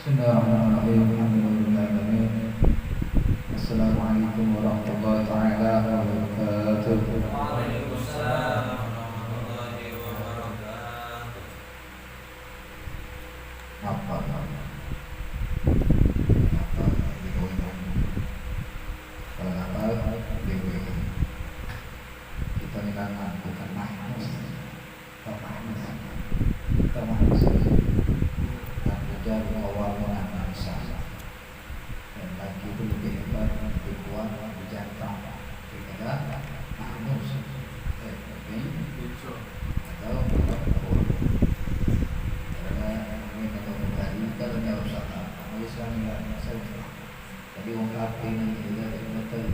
Bismillahirrahmanirrahim. Alhamdulillahirrahmanirrahim. Assalamualaikum warahmatullahi taala wabarakatuh. Waalaikumsalam warahmatullahi wabarakatuh. Apa kita nilangan bukan mahmus, kita mahmus. Dan awal menganalisa dan lagi itu lebih hebat, lebih kuat, lebih jantan daripada mahmus atau karena ini kata tadi kalau nyawa salah mahmus kan nggak salah. Jadi ungkap ini juga betul.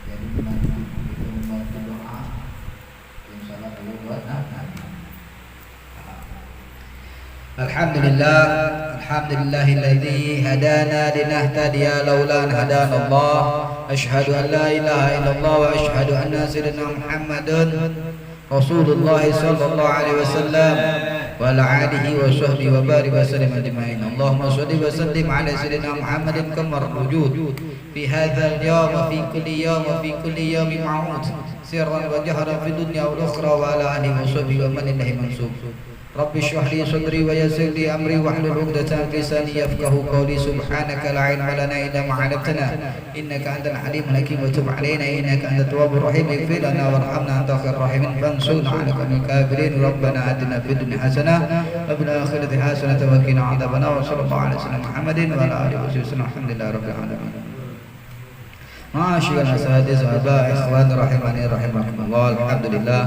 Jadi gimana itu membantu doa yang salah dulu buat nabi. Alhamdulillah, alhamdulillahilladzi hadana linahtadiya laula an hadana Allah. Asyhadu an la ilaha illallah wa asyhadu anna sayyidina Muhammadan Rasulullah sallallahu alaihi wasallam wa ala alihi wa sahbihi wa barik wa sallim ajma'in. Allahumma shalli wa sallim ala sayyidina Muhammadin kamar wujud fi hadzal yawm wa fi kulli yawm wa fi kulli yawmin ma'ud sirran wa jahran fi dunya wal ukhra wa ala alihi wa sahbihi wa man ilahi mansub. Rabbi shrah li sadri wa yassir li amri wahlul 'uqdatam min lisani yafqahu qawli subhanaka la 'ilma lana illa ma 'allamtana innaka antal alimul hakim wa tub 'alaina innaka antat tawwabur rahim ighfir lana warhamna anta khairur rahimin fansurna 'ala qawmil kafirin rabbana atina fid dunya hasanah wa fil akhirati hasanah wa qina 'adzabannar wa sallallahu 'ala sayyidina Muhammadin wa ala alihi wasallam alhamdulillahi rabbil alamin. Masyaallah asadiz sahabat ikhwan rahimani rahimakumullah. Alhamdulillah,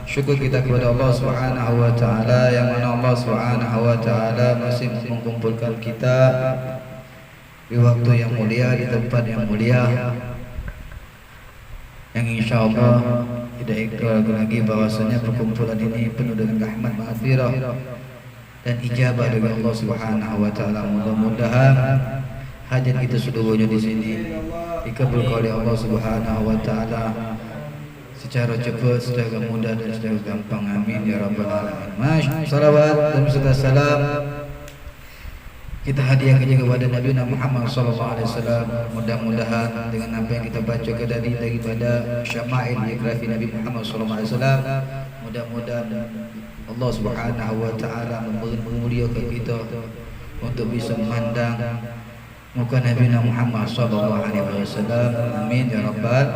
syukur kita kepada Allah Subhanahu wa taala yang mana Allah Subhanahu wa taala masih mengumpulkan kita di waktu yang mulia, di tempat yang mulia, yang insyaallah tidak ragu lagi bahwasanya perkumpulan ini penuh dengan rahmat maghfirah dan ijabah dari Allah Subhanahu wa taala. Mudah-mudahan hajat kita seluruhnya di sini dikabulkan oleh Allah Subhanahu wa taala secara cepat, secara mudah dan secara gampang. Amin ya rabbal alamin. Salawat dan serta salam kita hadiahkan juga kepada Nabi Muhammad sallallahu alaihi wasallam. Mudah-mudahan dengan apa yang kita baca tadi daripada syama'il biografi Nabi Muhammad sallallahu alaihi wasallam, mudah-mudahan Allah Subhanahu wa taala memuliakan kita untuk bisa memandang muka Nabi Muhammad sallallahu alaihi wasallam. Amin ya rabbal.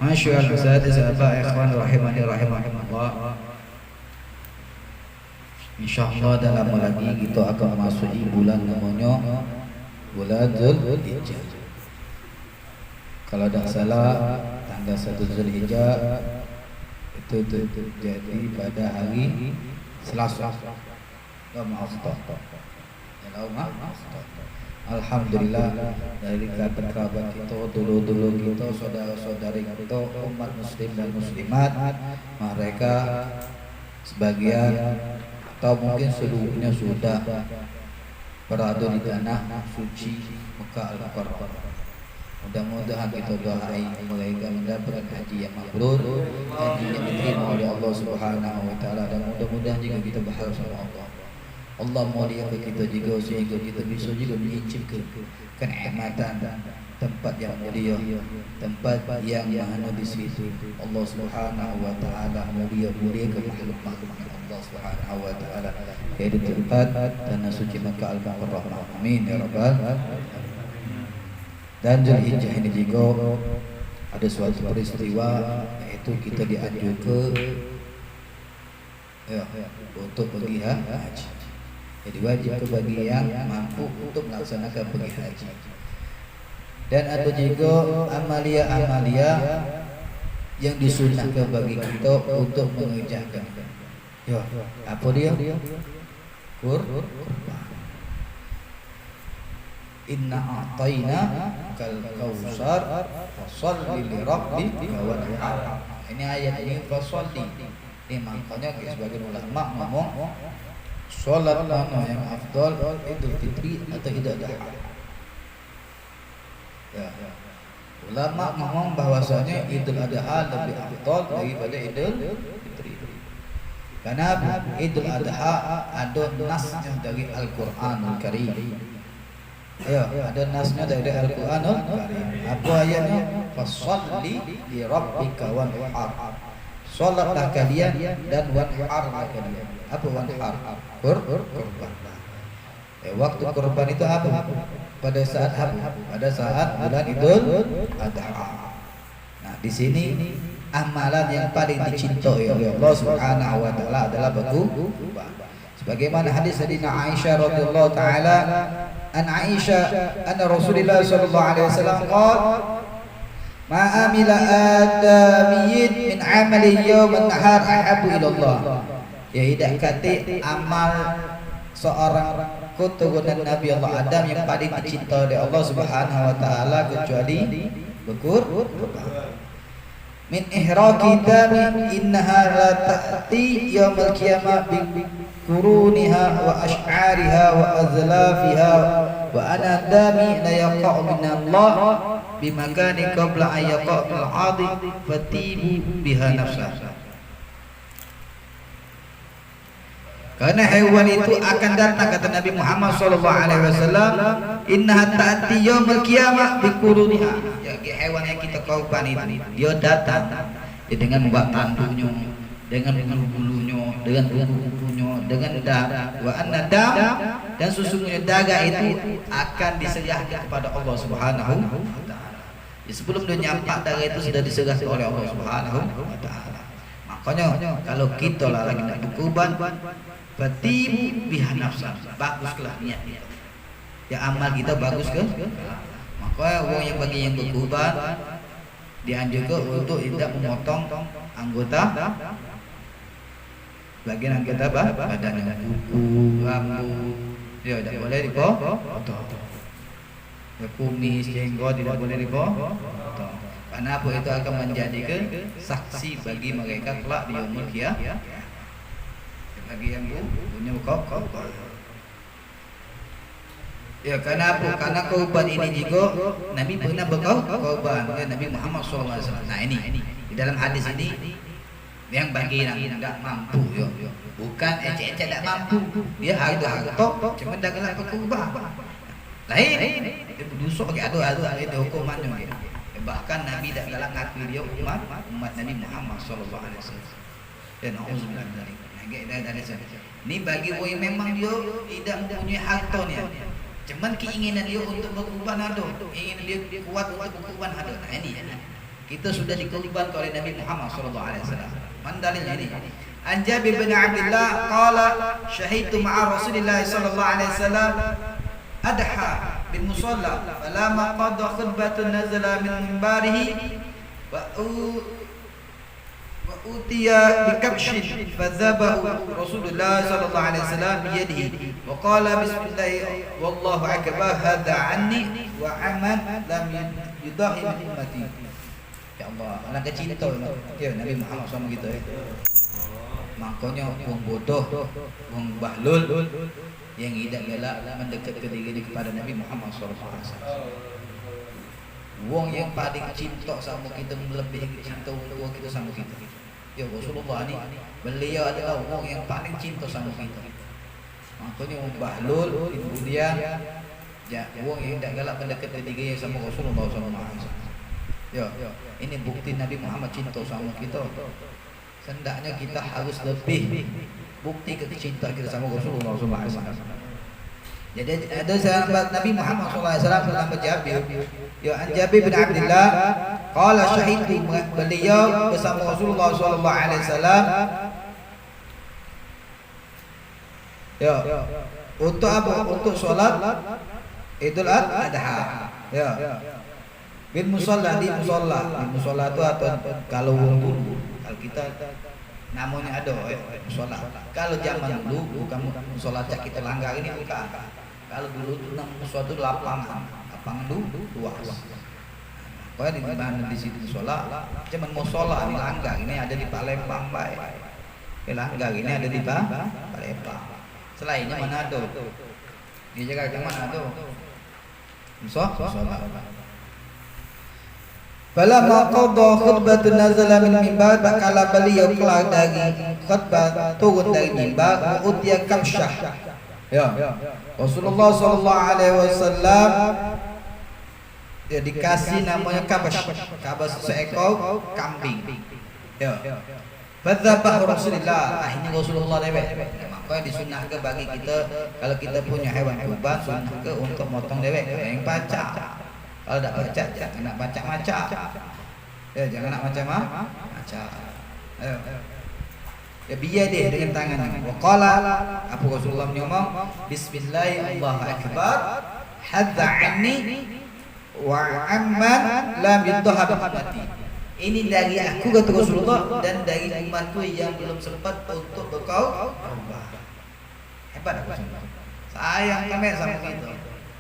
Masyaallah sahabat sahabat ikhwan rahimani rahimakumullah. Insyaallah dalam lagi kita akan memasuki bulan namanya bulan Zulhijjah. Kalau tidak salah tanggal 1 Zulhijjah itu jadi pada hari Selasa. Maaf. Alhamdulillah, dari kerabat kita, dulu-dulu kita, saudara-saudari kita, umat muslim dan muslimat, mereka sebagian atau mungkin seluruhnya sudah berada di tanah suci Mekah Al-Mukarramah. Mudah-mudahan kita doai mereka mendapatkan haji yang mabrur, haji yang diterima oleh Allah Subhanahu wa taala, dan mudah-mudahan juga kita berharap sama Allah muliakan kita juga sehingga kita bisa juga mencicip kenikmatan tempat yang mulia, tempat yang mana di situ Allah Subhanahu wa taala muliakan makhluk-makhluk Allah Subhanahu wa taala, yaitu tempat tanah suci Makkah Al-Mukarramah. Amin ya rabbal. Dan Zulhijjah ini juga ada suatu peristiwa, yaitu kita dianjurkan untuk pergi haji. Jadi wajib bagi yang mampu untuk melaksanakan pergi haji. Dan ada juga amalia-amalia yang disunahkan bagi kita untuk mengerjakan. Ya, apa dia? Kurban. Inna a'tayna kal kausar fasholli li rabbika wanhar. Ini ayat ini fasholli. Ini maknanya sebagian ulama ngomong sholat mana yang afdal, Idul Fitri atau Idul Adha. Ya. Ulama ngomong bahwasanya Idul Adha lebih afdal daripada Idul Fitri. Karena Idul Adha ada nasnya dari Al-Qur'anul Karim. Ayo, ada nasnya dari Al-Qur'anul Karim. Apa ayatnya? Fasholli li rabbika wanhar. Salatlah kalian dan wanharlah kalian. Apa wanhar? Kurban. Waktu kurban itu apa? Pada saat apa? Pada saat bulan Idul Adha. Nah, di sini amalan yang paling dicintai oleh Allah Subhanahu wa taala adalah berkurban. Sebagaimana hadis dari Aisyah radhiyallahu taala, an Aisyah anna Rasulullah sallallahu alaihi wasallam qala ma amila adamiyyin min amali yawm an-nahar ahabbu ila Allah. Ya, tidak kata amal seorang keturunan Nabi Allah Adam yang paling dicintai oleh Allah Subhanahu wa taala kecuali berkurban. Min ihraqi dami innaha la ta'ti yaumal qiyamah bi quruniha wa ash'ariha wa azlafiha wa ana dami la yaqa'u min Allah bi makani qabla an yaqa' al 'adi fatibu biha nafsah. Karena hewan itu akan datang, kata Nabi Muhammad sallallahu alaihi wasallam, innaha ta'ti yaumil qiyamah biquruniha. Ya, hewan yang kita korban itu dia datang dengan batangnya, dengan bulu-bulunya, dengan kuku-kukunya, dengan darah. Wa anna dam, dan sesungguhnya darah itu akan diserahkan kepada Allah Subhanahu wa taala. Sebelum dia nyampak darah itu sudah diserahkan oleh Allah Subhanahu wa taala. Makanya kalau kita lah lagi nak berkorban, fatibu biha nafsah, baguslah niatnya. Ya, amal kita bagus ke? Maka orang yang bagi yang berkorban dianjurkan untuk tidak memotong anggota bagian anggota badannya, kuku, rambut, ya tidak boleh dipotong. Ya, kumis, jenggot tidak boleh dipotong. Karena apa? Itu akan menjadikan saksi bagi mereka kelak di yaumul qiyamah. Bagi yang punya korban. Ya, karena apa? Karena korban ini juga Nabi pernah berkorban, ya, Nabi Muhammad SAW. Nah, ini di dalam hadis ini yang bagi yang tidak mampu, ya, bukan ecek-ecek tidak mampu, dia harta cuma dah gelap berkorban. Lain, dia berdosa bagi adu-adu itu hukumannya. Bahkan Nabi tak galak ngakui dia umat Nabi Muhammad SAW. Dan auzubillah min dzalik. Ini bagi orang yang memang dia tidak mempunyai hartanya, cuman keinginan dia untuk berkorban ada, ingin dia kuat untuk berkorban ada. Nah, ini kita sudah dikorbankan oleh Nabi Muhammad SAW. Mandalilnya ini. An Jabir bin Abdullah qala syahidtu ma'a Rasulillah sallallahu alaihi wasallam adha bil musalla falamma qada khutbatun nazala min minbarihi wa utiya bikabshin fadzabahu Rasulullah sallallahu alaihi wasallam biyadihi wa qala bismillah wallahu akbar hadza anni wa aman lam yudahi min ummati. Ya Allah, anak kecinta ya Nabi Muhammad SAW gitu ya. Makanya wong bodoh, wong bahlul yang tidak galak mendekat ke diri kepada Nabi Muhammad SAW. Wong yang paling cinta sama kita, melebihi cinta wong kita sama kita. Ya Rasulullah ini, beliau adalah wong yang paling cinta sama kita. Makanya wong bahlul kemudian ya wong yang tidak galak mendekat ke diri sama Rasulullah SAW. Ya, ini bukti Nabi Muhammad cinta sama kita. Hendaknya kita harus lebih bukti kecintaan kita sama Rasulullah SAW. Jadi ada sahabat Nabi Muhammad SAW bernama Jabir. Ya, an Jabir bin Abdullah qala syahidtu, beliau bersama Rasulullah SAW. Ya, untuk apa? Untuk solat Idul Adha. Ya. Bin musalla, di musalla. Di musalla itu atau kalau dulu, kalau kita namanya ada musalla. Kalau zaman dulu bukan musalla cak kita langgar ini bukan. Kalau dulu itu suatu lapangan dulu luas. Pokoknya di mana di situ musalla, cuman musalla ini langgar ini ada di Palembang baik. Langgar ini ada di Palembang. Selainnya mana ada? Di Jakarta mana ada? Musalla. Falamma qadha khutbatun nazala min mimbar, bakala beliau keluar dari khutbah, turun dari mimbar, utiya kabsyah. Ya. Rasulullah sallallahu alaihi wasallam ya dikasih namanya kabas. Kabas seekor kambing. Ya. Fadzabah Rasulullah. Akhirnya Rasulullah dewek. Maka disunahkan bagi kita kalau kita punya hewan kurban sunahkan untuk motong dewek yang pacak. Kalau tak pacak jangan nak pacak macak. Ya jangan nak macam macak. Ayo. Ya biar dia dengan tangan. Waqala apa Rasulullah menyomong bismillah Allahu akbar hadza anni wa amman lam yudhha bi. Ini dari aku kata Rasulullah dan dari umatku yang belum sempat untuk berkau. Hebat aku semua. Sayang kami sama kita.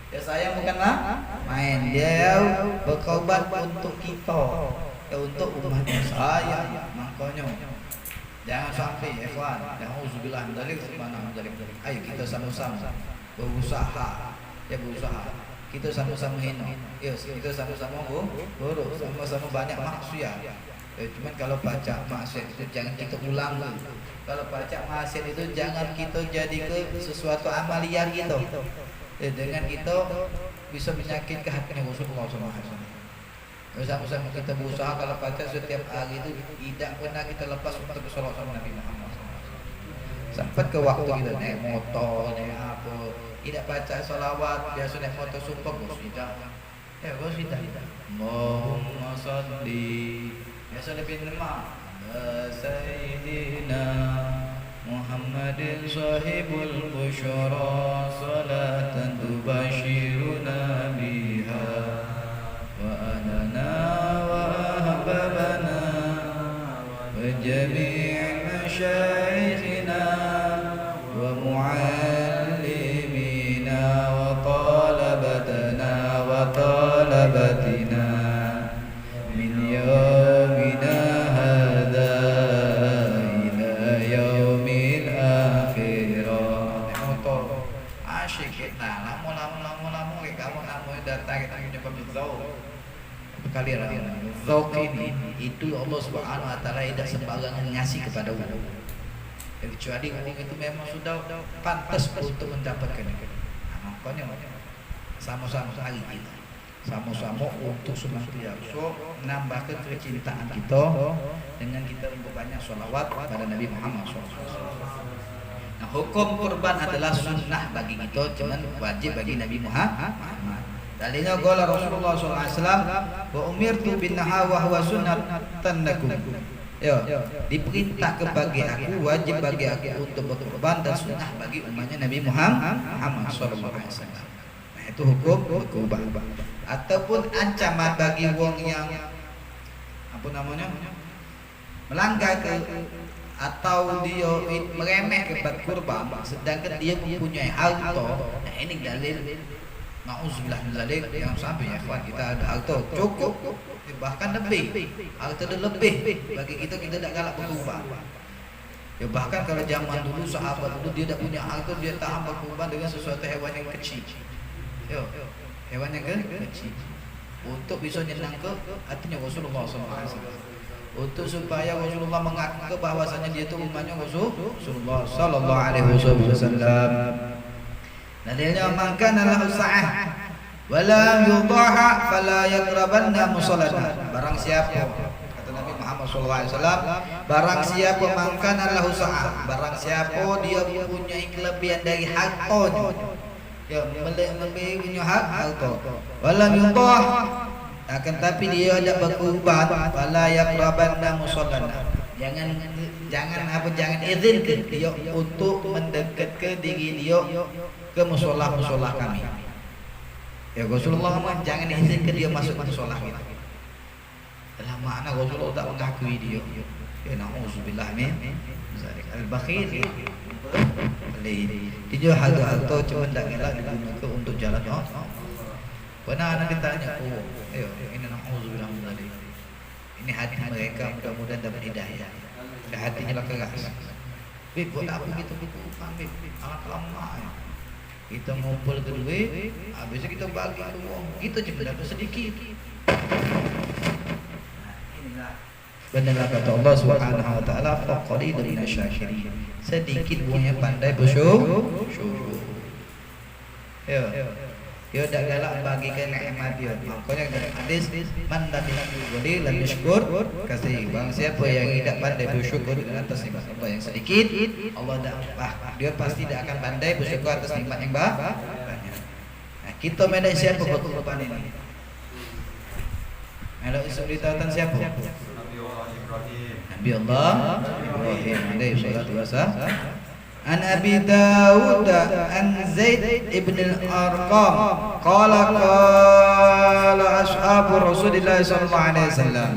Ya sayang bukanlah main. Dia berkorban untuk kita. Ya untuk umat saya. Makanya jangan sampai ikhwan, na'udzubillah min dzalik, subhanallah min dzalik. Ayo kita sama-sama berusaha. Ya berusaha. Kita sama-sama hina. Ya, kita sama-sama buruk, sama-sama banyak maksiat. Ya, cuman kalau baca maksiat itu jangan kita ulang. Kalau baca maksiat itu jangan kita jadi ke sesuatu amalia gitu. Ya, dengan kita bisa menyakitkan hatinya Rasulullah SAW. Bersama-sama kita berusaha kalau baca setiap hari itu tidak pernah kita lepas untuk bersolat sama Nabi Muhammad SAW. Sampai ke waktu kita naik motor, naik apa, tidak baca salawat, biasa naik motor sumpah tidak. Ya tidak. Allahumma salli, biasa lebih nama Sayyidina Muhammadin sahibul busyara, salatan tubashiruna biha wa anana wa ahbabana wa jami' masyayikhina wa muallimina wa talabatana wa talabatina min yawmina hadha ila yaumil akhirah. Motor asyik kita lama kamu datang kita punya pemizau kali zauk ini itu Allah Subhanahu wa taala tidak sembarangan ngasih kepada orang. Kecuali orang itu memang sudah pantas untuk mendapatkan itu. Makanya sama-sama hari kita sama-sama untuk senantiasa menambahkan kecintaan kita dengan kita memperbanyak sholawat pada Nabi Muhammad SAW. Nah, hukum kurban adalah sunnah bagi kita, cuman wajib bagi Nabi Muhammad. Dalilnya qala Rasulullah SAW wa umirtu bin naha wa huwa sunnatan lakum. Ya, diperintah bagi aku, wajib bagi aku untuk berkurban dan sunnah bagi umatnya Nabi Muhammad SAW. Nah, itu hukum berkurban. Ataupun ancaman bagi wong yang apa namanya melanggar ke atau dia meremeh ke kurban sedangkan dia mempunyai harta. Nah, ini dalil na'udzubillah min dzalik yang sampai ya kawan, kita ada harta cukup bahkan lebih, harta lebih bagi kita tidak galak berkurban. Ya bahkan kalau zaman dulu sahabat dulu dia tidak punya harta, dia tahan berkurban dengan sesuatu hewan yang kecil. Yo, hewan yang kecil untuk bisa nyenang ke hatinya Rasulullah SAW, untuk supaya Rasulullah mengaku bahwasanya dia itu umatnya Rasulullah sallallahu alaihi wasallam. Dalilnya man kana lahu sa'ah wa la yudaha fala yaqrabanna musallana. Barang siapa, kata Nabi Muhammad SAW, barang siapa man kana lahu sa'ah, barang siapa dia mempunyai kelebihan dari hartanya, ya melebihi punya harta, wala yudah akan tapi dia ada berkurban, fala yaqrabanna musallana. Jangan izin ke dia untuk mendekat ke diri dia ke musola kami. Ya Rasulullah jangan izin ke dia masuk ke musola kita. Dalam makna Rasulullah tak mengakui dia. Ya na'udzubillah min dzalik. Al-bakhil. Dia harta cuma tak elak digunakan untuk jalan Allah. Pernah anak ditanya, ayo ini na'udzubillah min dzalik. Ini hati mereka mudah-mudahan dapat hidayah. Hatinya lah keras. Bib, buat apa kita berkurban, Bib? Alat lama. Kita ngumpul ke duit, habisnya kita bagi ke uang. Kita cuma dapat sedikit. Benar kata Allah Subhanahu wa taala, faqalilun minasyakirin. Sedikit punya pandai bersyukur. Ya. Dia tak galak bagikan nikmat dia. Makanya dalam hadis, man lam yashkur lam yashkur kasih. Bang siapa yang tidak pandai bersyukur atas nikmat Allah yang sedikit, Allah dia pasti tidak akan pandai bersyukur atas nikmat yang banyak. Nah, kita medai siapa buat depan ini? Melok isu ditautan siapa? Nabi Allah Ibrahim alaihi salatu wassalam. An Abi Dawud an Zaid ibn al-Arqam qala ashabu Rasulillah sallallahu alaihi wasallam,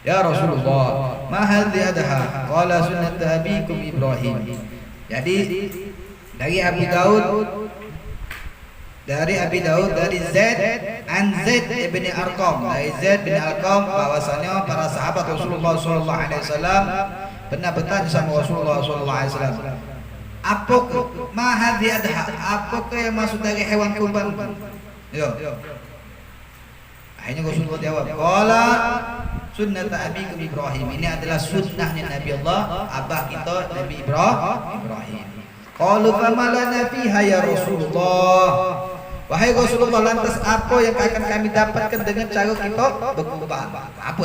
ya Rasulullah, ma hadhihi adha? Qala sunnat abikum Ibrahim. Jadi dari Abi Dawud dari Zaid an Zaid ibn Arqam, dari Zaid bin Arqam bahwasanya para sahabat Rasulullah sallallahu alaihi wasallam pernah bertanya sama Rasulullah sallallahu alaihi wasallam, apakah ma hadhihi adha? Apakah yang masuk dari hewan kurban? Yo. Akhirnya Rasulullah jawab, qala sunnat abikum Ibrahim. Ini adalah sunnahnya Nabi Allah, abah kita Nabi Ibrahim. Qalu fama lana fiha ya Rasulullah. Wahai Rasulullah, lantas apa yang akan kami dapatkan dengan cara kita berkurban? Apa.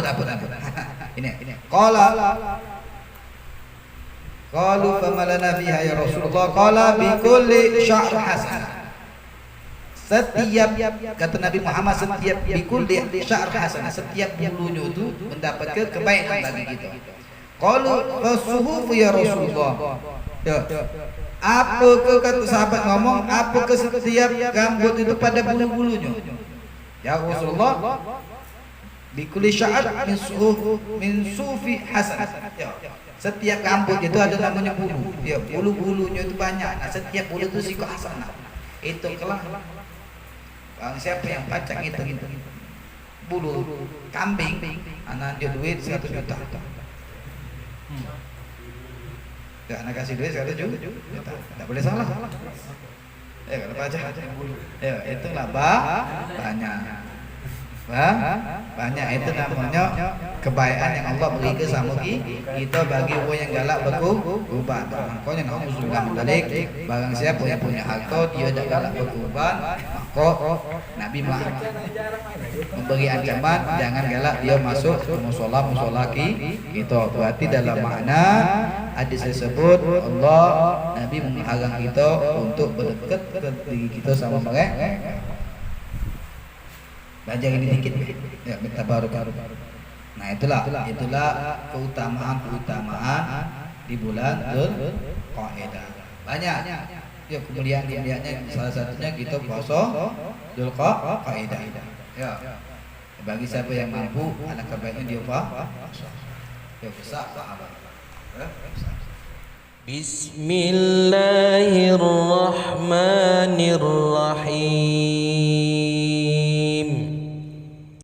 Ini. Qalu fama lana fiha ya Rasulullah. Qala bi kulli sya'r hasan. Setiap, kata Nabi Muhammad, setiap bi kulli sya'r hasan, setiap bulunya itu mendapatkan kebaikan bagi kita. Qalu fasuhuf ya Rasulullah. Ya. Apakah, kata sahabat ngomong, apakah setiap rambut itu pada bulu-bulunya? Ya Rasulullah, bi kulli sya'r min sufi hasan. Ya. Setiap rambut itu ada namanya bulu. Ya, bulu-bulunya itu banyak. Nah, setiap bulu itu siko hasanah. Itu kelak. Bang siapa yang pacak itu? Bulu kambing, anak dia duit 1 juta. Ya, anak kasih duit 1 juta. Tak boleh salah. Kalau pajak bulu. Ya, itulah banyak. Banyak itu namanya kebaikan yang Allah berikan sama kita bagi orang yang galak berkurban. Makanya na'udzubillah min dzalik, barang siapa yang punya harta dia tak galak berkurban, maka Nabi Muhammad memberi ancaman jangan galak dia masuk ke musola kita. Berarti dalam makna hadis tersebut Allah Nabi menghalang kita untuk berdekat ke diri kita sama mereka. Belajar ini dikit ya, minta baru. Nah itulah keutamaan di bulan Dzulqa'dah. Banyak ya kemuliaan-kemuliaannya, salah satunya kita puasa Dzulqa'dah. Ya. Bagi siapa yang mampu, anak kebaiknya dia puasa. Ya besar sahabat. Bismillahirrahmanirrahim.